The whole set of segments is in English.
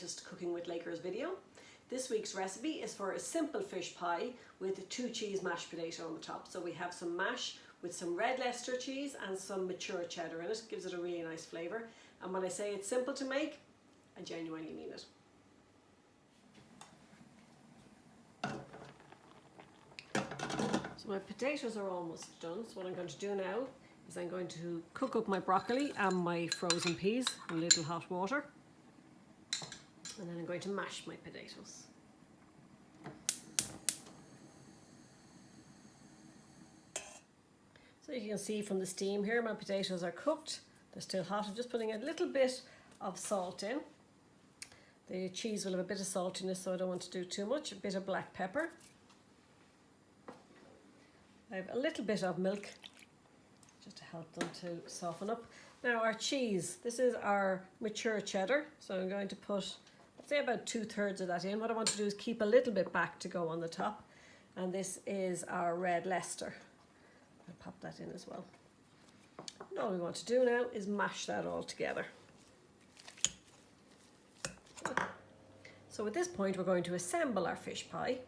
latest Cooking with Lakers video. This week's recipe is for a simple fish pie with 2 cheese mashed potato on the top. So we have some mash with some red Leicester cheese and some mature cheddar in it. Gives it a really nice flavour. And when I say it's simple to make, I genuinely mean it. So my potatoes are almost done. So what I'm going to do now is I'm going to cook up my broccoli and my frozen peas in a little hot water. And then I'm going to mash my potatoes. So you can see from the steam here, my potatoes are cooked. They're still hot. I'm just putting a little bit of salt in. The cheese will have a bit of saltiness, so I don't want to do too much. A bit of black pepper. I have a little bit of milk, just to help them to soften up. Now our cheese, this is our mature cheddar. So I'm going to put, I'd say about 2/3 of that in. What I want to do is keep a little bit back to go on the top. And this is our red Leicester. I'll pop that in as well. And all we want to do now is mash that all together. So at this point we're going to assemble our fish pie.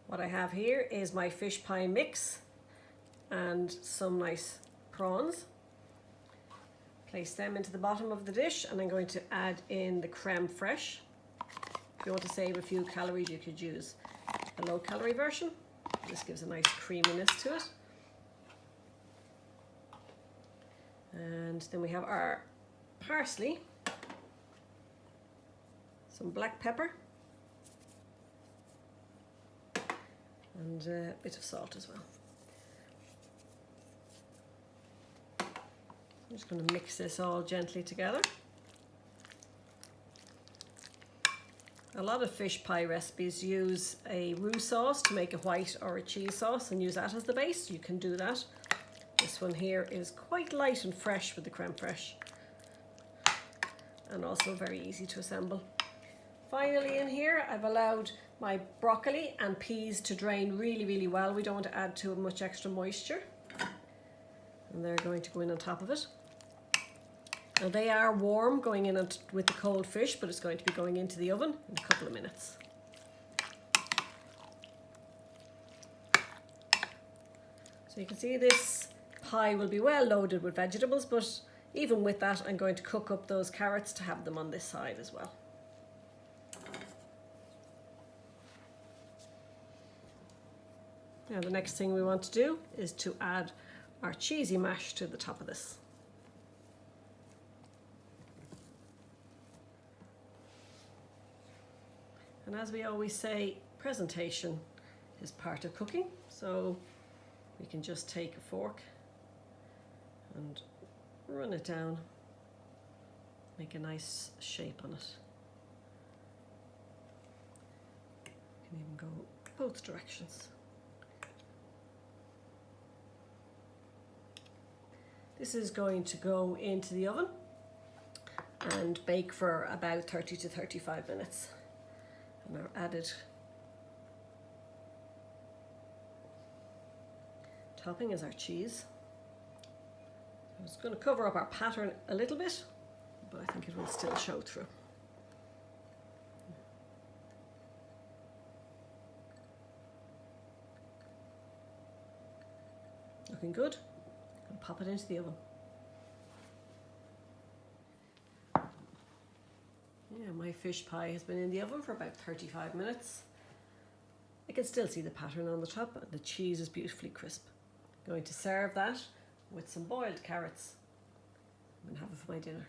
What I have here is my fish pie mix and some nice prawns. Place them into the bottom of the dish, and I'm going to add in the creme fraiche. If you want to save a few calories, you could use a low calorie version. This gives a nice creaminess to it. And then we have our parsley, some black pepper, and a bit of salt as well. I'm just going to mix this all gently together. A lot of fish pie recipes use a roux sauce to make a white or a cheese sauce and use that as the base. You can do that. This one here is quite light and fresh with the creme fraiche, and also very easy to assemble. Finally in here, I've allowed my broccoli and peas to drain really well. We don't want to add too much extra moisture. And they're going to go in on top of it. Now they are warm going in with the cold fish, but it's going to be going into the oven in a couple of minutes. So you can see this pie will be well loaded with vegetables, but even with that, I'm going to cook up those carrots to have them on this side as well. Now the next thing we want to do is to add our cheesy mash to the top of this. And as we always say, presentation is part of cooking. So we can just take a fork and run it down, make a nice shape on it. You can even go both directions. This is going to go into the oven and bake for about 30 to 35 minutes. And our added topping is our cheese. I'm just going to cover up our pattern a little bit, but I think it will still show through. Looking good. And pop it into the oven. Yeah, my fish pie has been in the oven for about 35 minutes. I can still see the pattern on the top, and the cheese is beautifully crisp. I'm going to serve that with some boiled carrots and have it for my dinner.